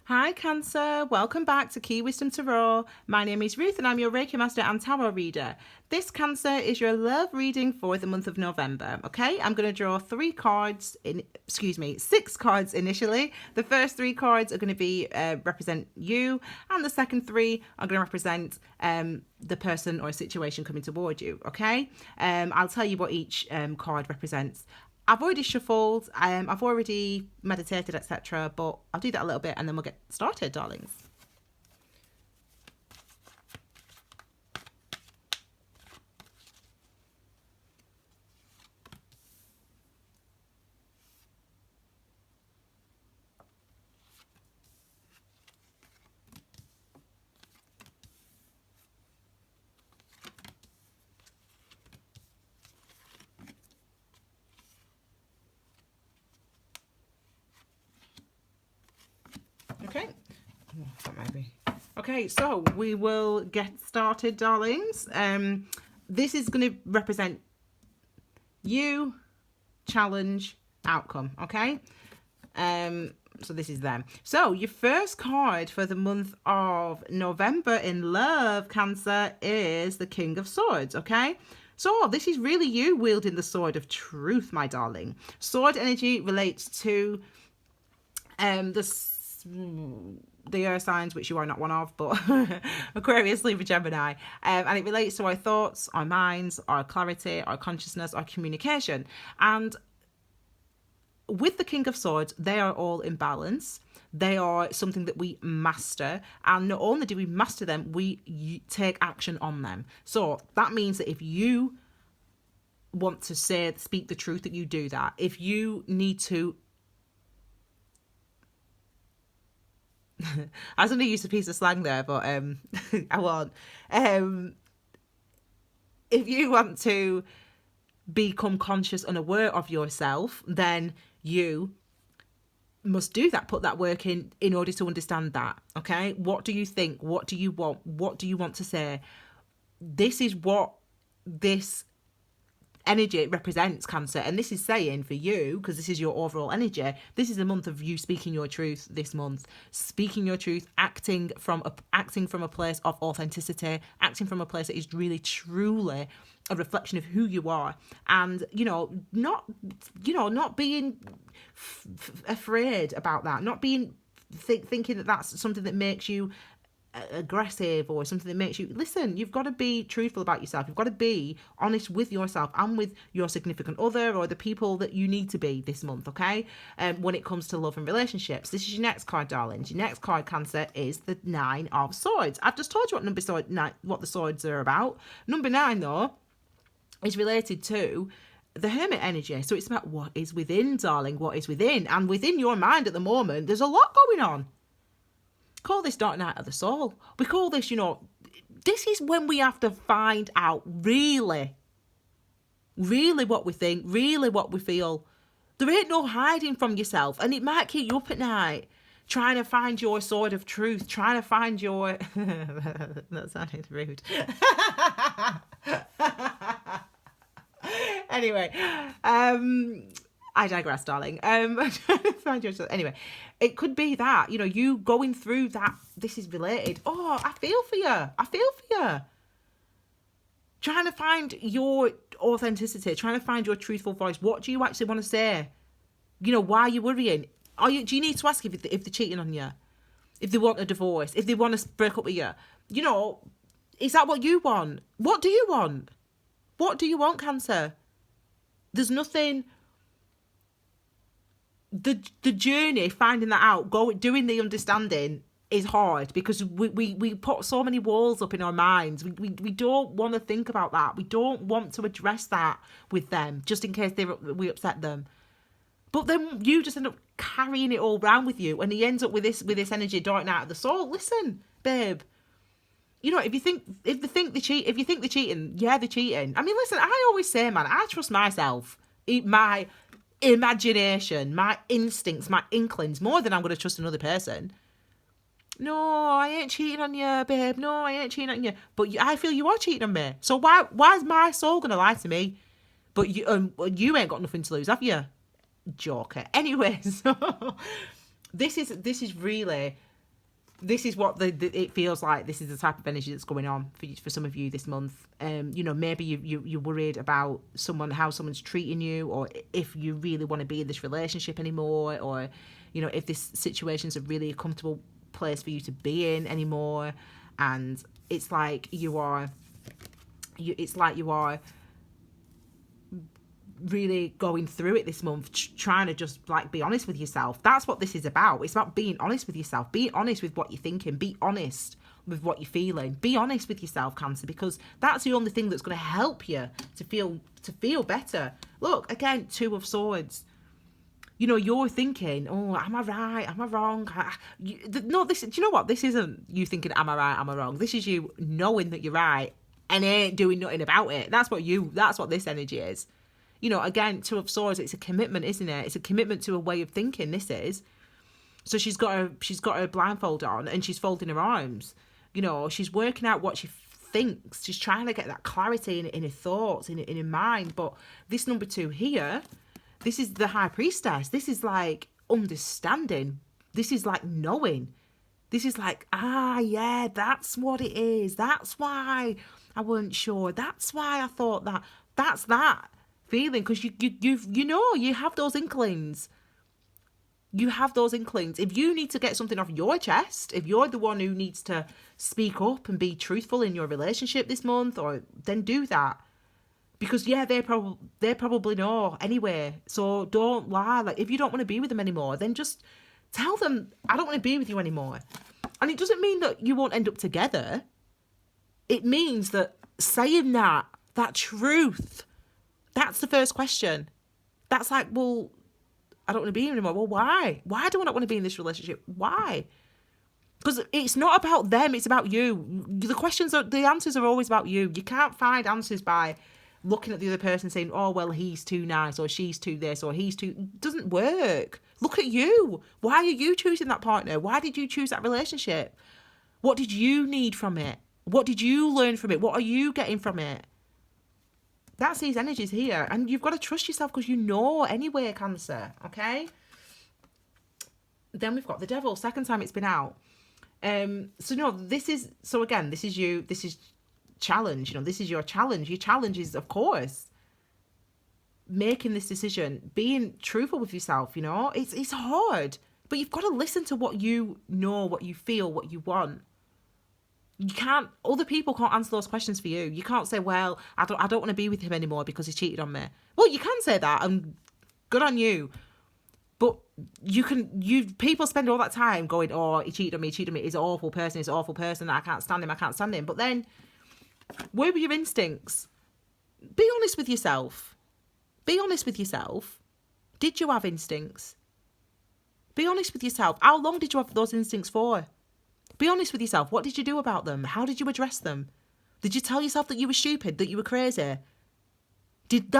Hi Cancer, welcome back to Key Wisdom Tarot. My name is Ruth and I'm your Reiki Master and Tarot Reader. This Cancer is your love reading for the month of November, okay? I'm going to draw six cards initially. The first three cards are going to be represent you, and the second three are going to represent the person or situation coming toward you, okay? I'll tell you what each card represents. I've already shuffled, I've already meditated, etc. But I'll do that a little bit and then we'll get started, darlings. Okay. That might be. Okay, so we will get started, darlings. This is going to represent you, challenge, outcome, okay? So this is them. So your first card for the month of November in love, Cancer, is the King of Swords, okay? So this is really you wielding the sword of truth, my darling. Sword energy relates to the earth signs, which you are not one of, but Aquarius, Libra, Gemini, and it relates to our thoughts, our minds, our clarity, our consciousness, our communication. And with the King of Swords, they are all in balance. They are something that we master, and not only do we master them, we take action on them. So that means that if you want to speak the truth, that you do that. If you need to I was going to use a piece of slang there, but I won't. If you want to become conscious and aware of yourself, then you must do that. Put that work in order to understand that. Okay? What do you think? What do you want? What do you want to say? This is what this energy represents, Cancer, and this is saying for you, because this is your overall energy, this is a month of you speaking your truth. This month, speaking your truth, acting from a place of authenticity, acting from a place that is really truly a reflection of who you are, and not being afraid about that, not being thinking that that's something that makes you aggressive or something that makes you listen. You've got to be truthful about yourself. You've got to be honest with yourself and with your significant other or the people that you need to be this month, okay? When it comes to love and relationships. This is your next card, darlings. Your next card, Cancer, is the Nine of Swords. I've just told you what the swords are about. Number 9, though, is related to the Hermit energy. So it's about what is within, darling, what is within. And within your mind at the moment, there's a lot going on. Call this dark night of the soul. We call this, this is when we have to find out really what we think, really what we feel. There ain't no hiding from yourself, and it might keep you up at night trying to find your sword of truth, trying to find your that sounded rude. Anyway, I digress, darling. Anyway, it could be that, you going through that. This is related. Oh, I feel for you. Trying to find your authenticity, trying to find your truthful voice. What do you actually want to say? Why are you worrying? Do you need to ask if they're cheating on you? If they want a divorce? If they want to break up with you? Is that what you want? What do you want? What do you want, Cancer? There's nothing. The journey, finding that out, doing the understanding is hard because we put so many walls up in our minds. We don't want to think about that. We don't want to address that with them just in case we upset them. But then you just end up carrying it all around with you, and he ends up with this energy darting out of the soul. Listen, babe. If you think they're cheating, yeah, they're cheating. I mean, listen, I always say, man, I trust myself, my imagination, my instincts, my inklings, more than I'm going to trust another person. No, I ain't cheating on you, babe. No, I ain't cheating on you. But I feel you are cheating on me. So why is my soul going to lie to me? But you ain't got nothing to lose, have you? Joker. Anyway, so this is really this is what it feels like. This is the type of energy that's going on for some of you this month. Maybe you're worried about how someone's treating you, or if you really want to be in this relationship anymore, or if this situation's a really comfortable place for you to be in anymore. And it's like you are really going through it this month, trying to just be honest with yourself. That's what this is about. It's about being honest with yourself. Be honest with what you're thinking. Be honest with what you're feeling. Be honest with yourself, Cancer, because that's the only thing that's going to help you to feel better. Look, again, Two of Swords. You're thinking, oh, am I right? Am I wrong? No, do you know what? This isn't you thinking, am I right? Am I wrong? This is you knowing that you're right and ain't doing nothing about it. That's what this energy is. Again, Two of Swords, it's a commitment, isn't it? It's a commitment to a way of thinking, this is. So she's got her blindfold on and she's folding her arms. She's working out what she thinks. She's trying to get that clarity in her thoughts, in her mind. But this number 2 here, this is the High Priestess. This is like understanding. This is like knowing. This is like, yeah, that's what it is. That's why I weren't sure. That's why I thought that. That's that feeling, because you have those inklings. You have those inklings. If you need to get something off your chest, if you're the one who needs to speak up and be truthful in your relationship this month, then do that. Because they probably know anyway. So don't lie. Like, if you don't want to be with them anymore, then just tell them, I don't want to be with you anymore. And it doesn't mean that you won't end up together. It means that saying that truth, that's the first question. That's like, well, I don't want to be here anymore. Well, why? Why do I not want to be in this relationship? Why? Because it's not about them, it's about you. The answers are always about you. You can't find answers by looking at the other person saying, oh, well, he's too nice, or she's too this, or he's too... It doesn't work. Look at you. Why are you choosing that partner? Why did you choose that relationship? What did you need from it? What did you learn from it? What are you getting from it? That's these energies here. And you've got to trust yourself, because anyway, Cancer. Okay? Then we've got the Devil. Second time it's been out. This is you. This is challenge. This is your challenge. Your challenge is, of course, making this decision, being truthful with yourself. It's hard, but you've got to listen to what you know, what you feel, what you want. Other people can't answer those questions for you. You can't say, well, I don't want to be with him anymore because he cheated on me. Well, you can say that, and good on you. But people spend all that time going, oh, he cheated on me, he's an awful person, I can't stand him. But then, where were your instincts? Be honest with yourself. Did you have instincts? Be honest with yourself. How long did you have those instincts for? Be honest with yourself. What did you do about them? How did you address them? Did you tell yourself that you were stupid, that you were crazy? Did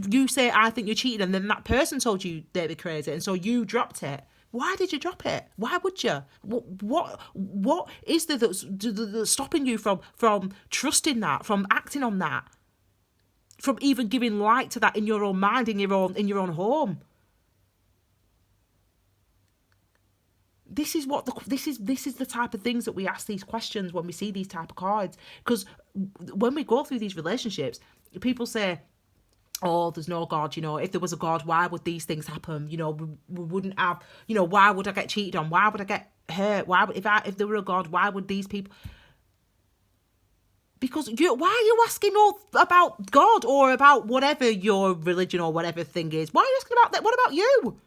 you say, I think you're cheating, and then that person told you they were crazy, and so you dropped it? Why did you drop it? Why would you? What is there that's stopping you from trusting that, from acting on that, from even giving light to that in your own mind, in your own home? This is the type of things that we ask these questions when we see these type of cards. Because when we go through these relationships, people say, oh, there's no God, if there was a God, why would these things happen? We wouldn't have, why would I get cheated on? Why would I get hurt? If there were a God, why would these people... Because why are you asking all about God or about whatever your religion or whatever thing is? Why are you asking about that? What about you?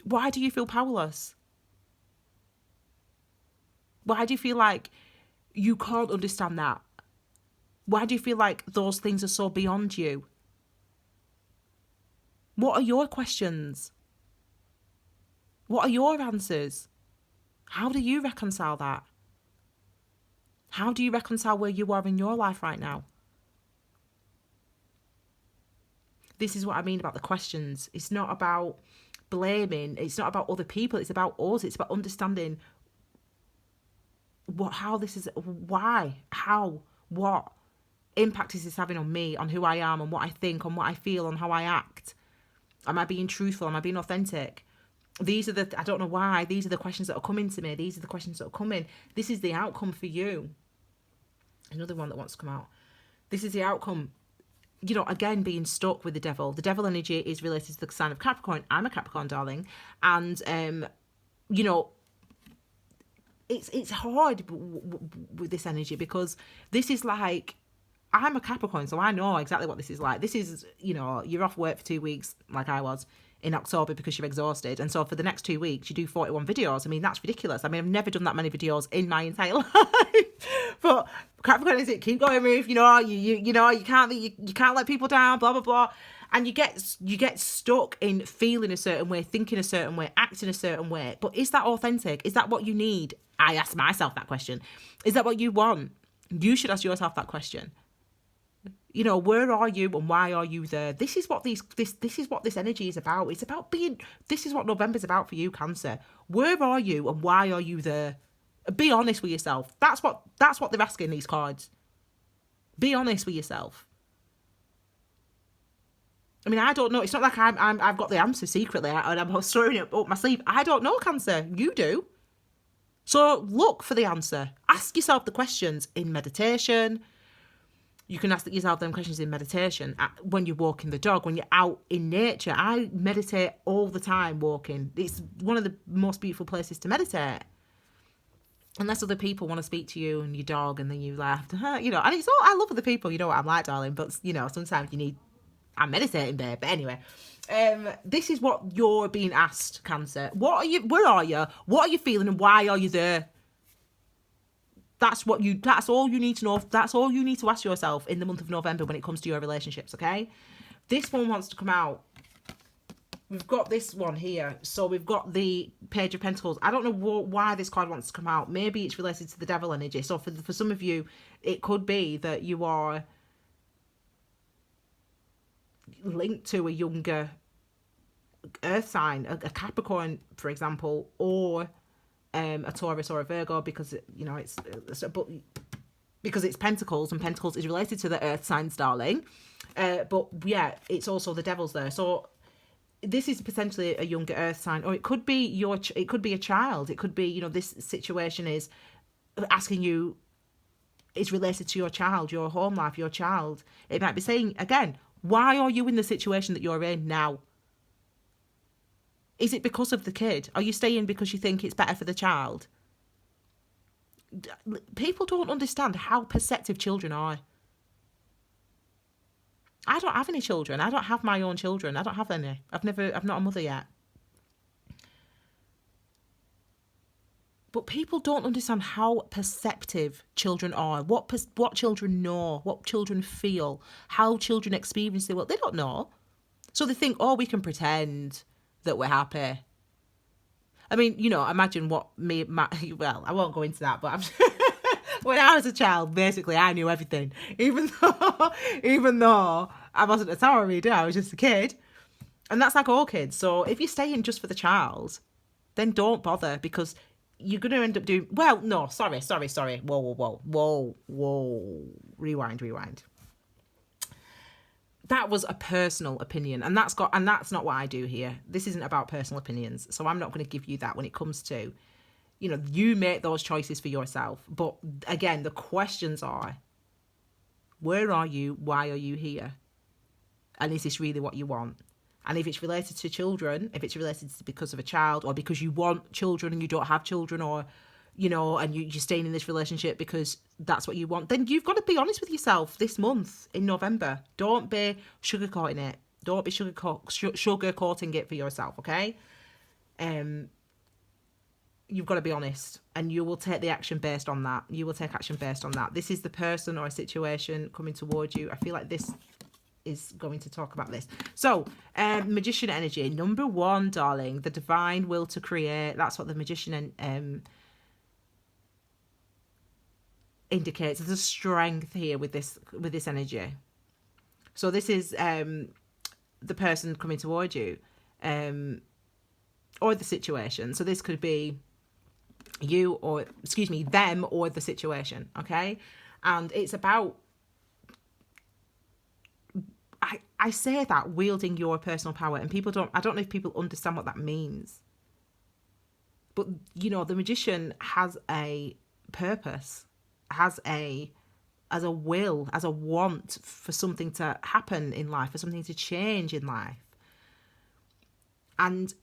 Why do you feel powerless? Why do you feel like you can't understand that? Why do you feel like those things are so beyond you? What are your questions? What are your answers? How do you reconcile that? How do you reconcile where you are in your life right now? This is what I mean about the questions. It's not about blaming. It's not about other people. It's about us. It's about understanding what impact is this having on me, on who I am, on what I think, on what I feel, on how I act. Am I being truthful? Am I being authentic? I don't know why, these are the questions that are coming to me. These are the questions that are coming. This is the outcome for you. Another one that wants to come out. This is the outcome. You know, again, being stuck with the devil. The devil energy is related to the sign of Capricorn. I'm a Capricorn, darling. And, you know, it's hard with this energy, because this is like, I'm a Capricorn, so I know exactly what this is like. This is, you know, you're off work for 2 weeks, like I was, in October, because you're exhausted. And so for the next 2 weeks, you do 41 videos. I mean, that's ridiculous. I mean, I've never done that many videos in my entire life. But Capricorn is it, keep going, Ruth. You know, you know, you can't let people down, blah, blah, blah. And you get stuck in feeling a certain way, thinking a certain way, acting a certain way. But is that authentic? Is that what you need? I ask myself that question. Is that what you want? You should ask yourself that question. You know, where are you and why are you there? This is what this energy is about. It's about being, this is what November's about for you, Cancer. Where are you and why are you there? Be honest with yourself. That's what they're asking, these cards. Be honest with yourself. I mean, I don't know. It's not like I've got the answer secretly and I'm throwing it up my sleeve. I don't know, Cancer. You do. So look for the answer. Ask yourself the questions in meditation. You can ask yourself them questions in meditation, when you're walking the dog, when you're out in nature. I meditate all the time walking. It's one of the most beautiful places to meditate. Unless other people want to speak to you and your dog, and then you laugh, you know. And it's all, I love other people, you know what I'm like, darling. But, you know, sometimes you need, I'm meditating, babe. But anyway, this is what you're being asked, Cancer. Where are you? What are you feeling and why are you there? That's all you need to know. That's all you need to ask yourself in the month of November when it comes to your relationships, okay? This one wants to come out. We've got this one here. So we've got the Page of Pentacles. I don't know why this card wants to come out. Maybe it's related to the devil energy. So for some of you, it could be that you are linked to a younger earth sign, a Capricorn, for example, or a Taurus or a Virgo, because you know because it's Pentacles, and Pentacles is related to the earth signs, darling. But yeah, it's also the devil's there. So this is potentially a younger earth sign, or it could be it could be a child. It could be, you know, this situation is asking you, is related to your child, your home life, your child. It might be saying again, why are you in the situation that you're in now? Is it because of the kid? Are you staying because you think it's better for the child? People don't understand how perceptive children are. I don't have any children. I don't have my own children. I don't have any. I'm not a mother yet. But people don't understand how perceptive children are. What children know, what children feel, how children experience the world. They don't know. So they think, oh, we can pretend that we're happy. I mean, you know, imagine what well, I won't go into that, but when I was a child, basically, I knew everything. Even though I wasn't a tower reader, I was just a kid. And that's like all kids. So if you're staying just for the child, then don't bother, because you're going to end up doing, well, no, sorry. Whoa. Rewind. That was a personal opinion, and that's not what I do here. This isn't about personal opinions, so I'm not going to give you that when it comes to, you know, you make those choices for yourself. But again, the questions are, where are you? Why are you here? And is this really what you want? And if it's related to children, if it's related to because of a child, or because you want children and you don't have children, or, you know, and you're staying in this relationship because that's what you want, then you've got to be honest with yourself this month in November. Don't be sugarcoating it. Don't be sugarcoating it for yourself, okay? You've got to be honest, and you will take the action based on that. You will take action based on that. This is the person or a situation coming towards you. I feel like this is going to talk about this. So, Magician energy. Number 1, darling, the divine will to create. That's what the Magician indicates. There's a strength here with this energy. So this is the person coming towards you, or the situation. So this could be you, or them, or the situation. Okay, and it's about, I say that, wielding your personal power, and I don't know if people understand what that means. But, the magician has a purpose, has a will, as a want for something to happen in life, for something to change in life. And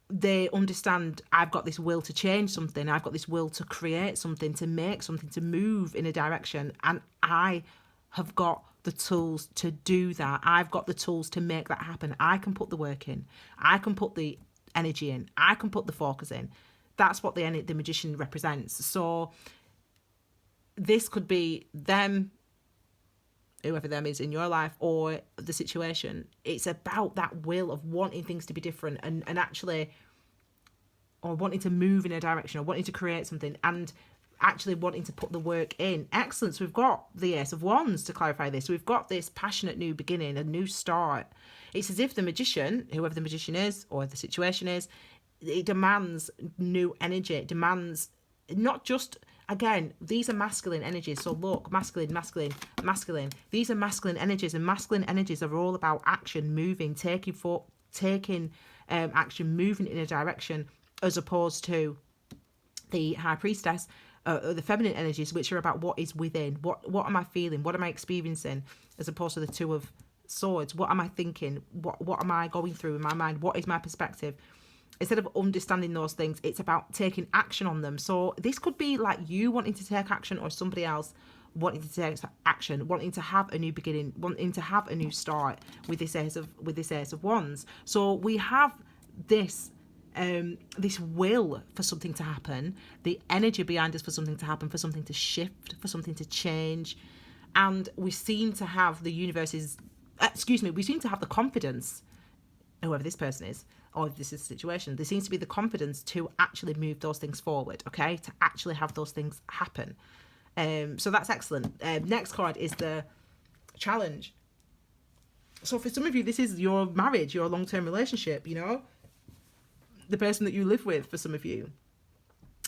they understand, I've got this will to change something, I've got this will to create something, to make something, to move in a direction, and I have got the tools to do that. I've got the tools to make that happen. I can put the work in, I can put the energy in, I can put the focus in. That's what the magician represents. So this could be them, whoever them is in your life, or the situation. It's about that will of wanting things to be different and actually, or wanting to move in a direction, or wanting to create something, and actually wanting to put the work in. Excellent. So we've got the Ace of Wands to clarify this. So we've got this passionate new beginning, a new start. It's as if the magician, whoever the magician is, or the situation is, it demands new energy. It demands not just, again, these are masculine energies. So look, masculine. These are masculine energies, and masculine energies are all about action, moving, taking action, moving in a direction, as opposed to the High Priestess, the feminine energies, which are about what is within. What am I feeling? What am I experiencing? As opposed to the Two of Swords. What am I thinking? What am I going through in my mind? What is my perspective? Instead of understanding those things, it's about taking action on them. So this could be like you wanting to take action, or somebody else wanting to take action, wanting to have a new beginning, wanting to have a new start with this Ace of Wands. So we have this will for something to happen, the energy behind us for something to happen, for something to shift, for something to change. And we seem to have we seem to have the confidence, whoever this person is, or if this is the situation, there seems to be the confidence to actually move those things forward, okay? To actually have those things happen. So that's excellent. Next card is the Challenge. So for some of you, this is your marriage, your long-term relationship, the person that you live with, for some of you.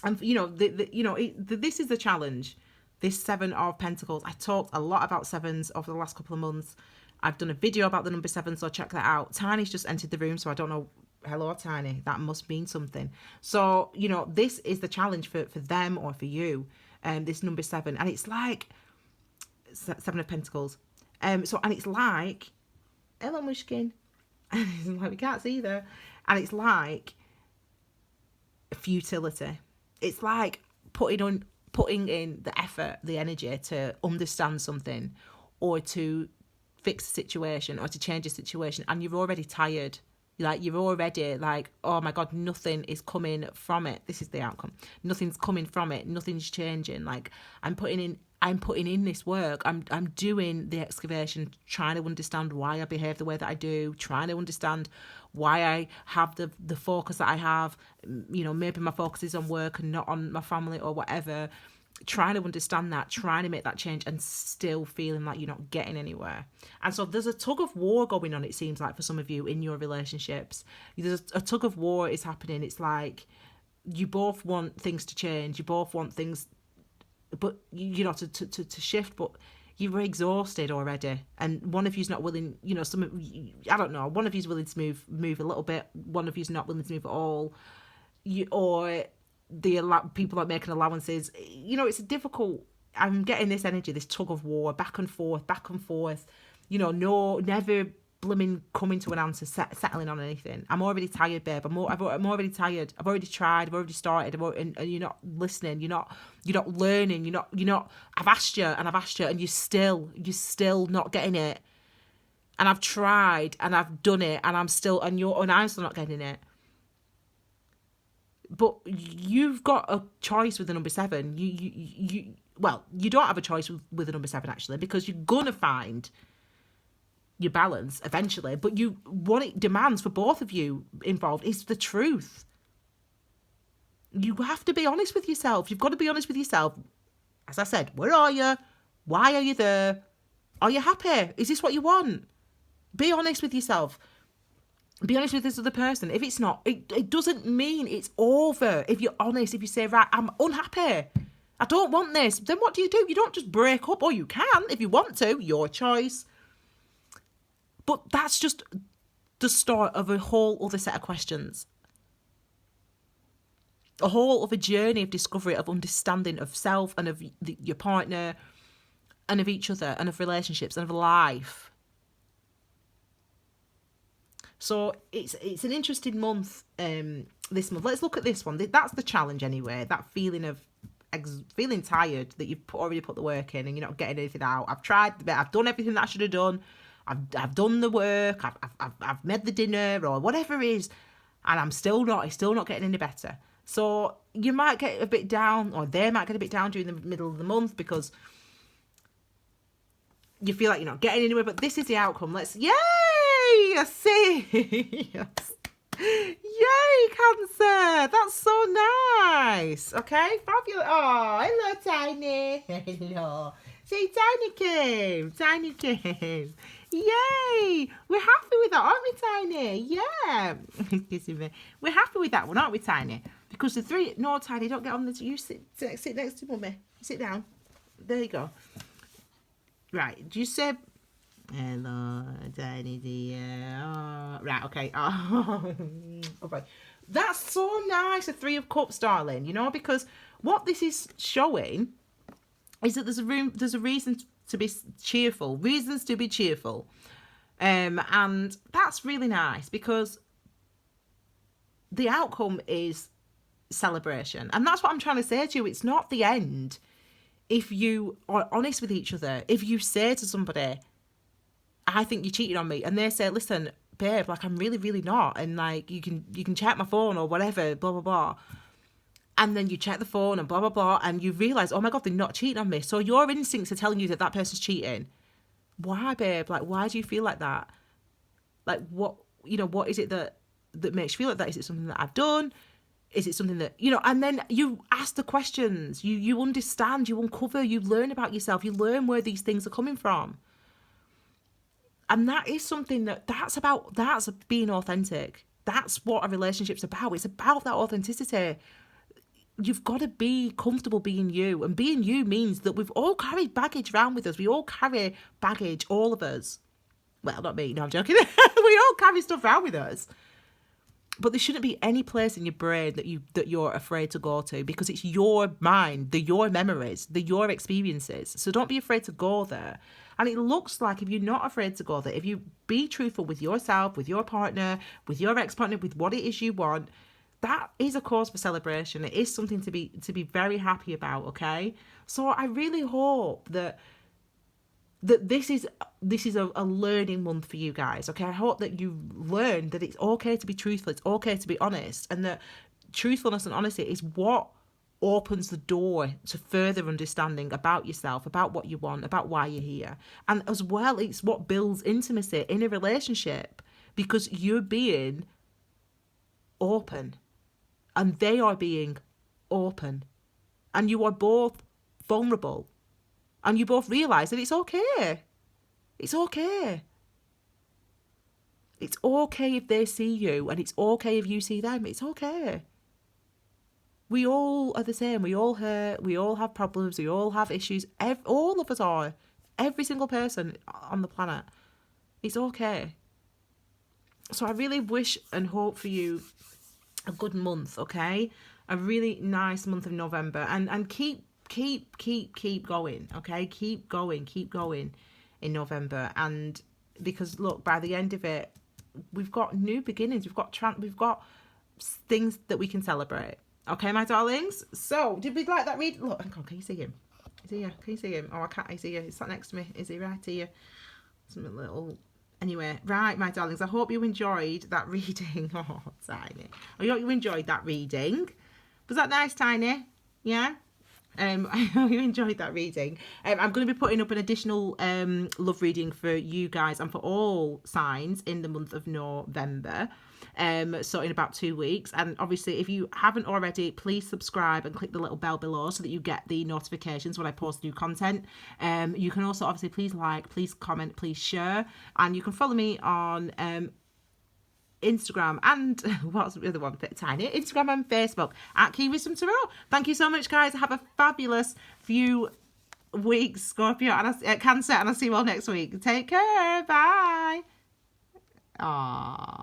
And, this is the challenge. This Seven of Pentacles. I talked a lot about sevens over the last couple of months. I've done a video about the number 7, so check that out. Tiny's just entered the room, so I don't know. Hello, Tiny. That must mean something. So, this is the challenge for them or for you, this number 7. And it's like 7 of Pentacles. And it's like, hello, Mushkin. And it's like, we can't see there. And it's like futility. It's like putting in the effort, the energy to understand something, or to fix a situation, or to change a situation, and you're already tired. You're already like, oh my God, nothing is coming from it. This is the outcome. Nothing's coming from it. Nothing's changing. Like, I'm putting in this work. I'm doing the excavation, trying to understand why I behave the way that I do, trying to understand why I have the focus that I have. Maybe my focus is on work and not on my family or whatever. Trying to understand that, trying to make that change, and still feeling like you're not getting anywhere. And so there's a tug of war going on, it seems like, for some of you in your relationships. There's a tug of war is happening. It's like you both want things to change, you both want things, but to shift, but you're exhausted already, and one of you's not willing. I don't know, one of you's willing to move a little bit, one of you's not willing to move at all, or people are making allowances. It's a difficult. I'm getting this energy, this tug of war, back and forth. Never blooming coming to an answer, settling on anything. I'm already tired, babe. I'm already tired. I've already tried. I've already started. And you're not listening. You're not learning. You're not. I've asked you, and you're still not getting it. And I've tried, and I've done it, and I'm still not getting it. But you've got a choice with the number 7. You don't have a choice with the number 7, actually, because you're gonna find your balance eventually. But what it demands for both of you involved is the truth. You have to be honest with yourself. You've got to be honest with yourself. As I said, where are you? Why are you there? Are you happy? Is this what you want? Be honest with yourself. Be honest with this other person. If it's not, it doesn't mean it's over. If you're honest, if you say, right, I'm unhappy, I don't want this, then what do? You don't just break up, or you can if you want to, your choice. But that's just the start of a whole other set of questions. a whole other journey of discovery, of understanding of self and of your partner and of each other and of relationships and of life. So it's an interesting month, this month. Let's look at this one. That's the challenge anyway, that feeling of feeling tired, that you've already put the work in and you're not getting anything out. I've tried, I've done everything that I should have done. I've done the work, I've made the dinner or whatever it is, and it's still not getting any better. So you might get a bit down, or they might get a bit down during the middle of the month because you feel like you're not getting anywhere, but this is the outcome. Yay! I see. Yes. Yay, Cancer. That's so nice. Okay, fabulous. Oh, hello, Tiny. Hello. See, Tiny came. Yay. We're happy with that, aren't we, Tiny? Yeah. Kissing me. We're happy with that one, aren't we, Tiny? Because the three... No, Tiny, don't get on this. You sit next to Mummy. Sit down. There you go. Right, do you say... Hello, Tiny dear. Oh, right, okay. Oh, okay. That's so nice, a Three of Cups, darling. You know, because what this is showing is that there's a reason to be cheerful. Reasons to be cheerful. And that's really nice because the outcome is celebration. And that's what I'm trying to say to you. It's not the end. If you are honest with each other, if you say to somebody, I think you cheated on me, and they say, listen, babe, like, I'm really, really not, and like, you can check my phone or whatever, blah, blah, blah. And then you check the phone and blah, blah, blah, and you realise, oh my God, they're not cheating on me. So your instincts are telling you that that person's cheating. Why, babe? Like, why do you feel like that? Like, what is it that makes you feel like that? Is it something that I've done? Is it something that, and then you ask the questions, you understand, you uncover, you learn about yourself, you learn where these things are coming from. And that is something that's being authentic. That's what a relationship's about. It's about that authenticity. You've got to be comfortable being you. And being you means that we've all carried baggage around with us. We all carry baggage, all of us. Well, not me, no, I'm joking. We all carry stuff around with us. But there shouldn't be any place in your brain that you're afraid to go to, because it's your mind, they're your memories, they're your experiences. So don't be afraid to go there. And it looks like if you're not afraid to go there, if you be truthful with yourself, with your partner, with your ex-partner, with what it is you want, that is a cause for celebration. It is something to be very happy about, okay? So I really hope that this is a learning month for you guys, okay? I hope that you learn that it's okay to be truthful, it's okay to be honest, and that truthfulness and honesty is what opens the door to further understanding about yourself, about what you want, about why you're here. And as well, it's what builds intimacy in a relationship, because you're being open and they are being open, and you are both vulnerable. And you both realise that it's okay. It's okay. It's okay if they see you, and it's okay if you see them. It's okay. We all are the same. We all hurt. We all have problems. We all have issues. All of us are. Every single person on the planet. It's okay. So I really wish and hope for you a good month, okay? A really nice month of November. And keep going, okay? Keep going in November. And because look, by the end of it, we've got new beginnings. We've got things that we can celebrate. Okay, my darlings. So, did we like that read? Look, hang on, can you see him? Is he here? Can you see him? Oh, I can't. I see you. He's sat next to me. Is he right here? Something little. Anyway, right, my darlings. I hope you enjoyed that reading. Oh, Tiny. I hope you enjoyed that reading. Was that nice, Tiny? Yeah. I hope you enjoyed that reading. I'm going to be putting up an additional love reading for you guys and for all signs in the month of November. So in about 2 weeks. And obviously, if you haven't already, please subscribe and click the little bell below so that you get the notifications when I post new content. You can also obviously please like, please comment, please share, and you can follow me on Instagram and what's the other one? Tiny. Instagram and Facebook at Key Wisdom Tarot. Thank you so much, guys. Have a fabulous few weeks, Scorpio and Cancer, and I'll see you all next week. Take care. Bye. Aww.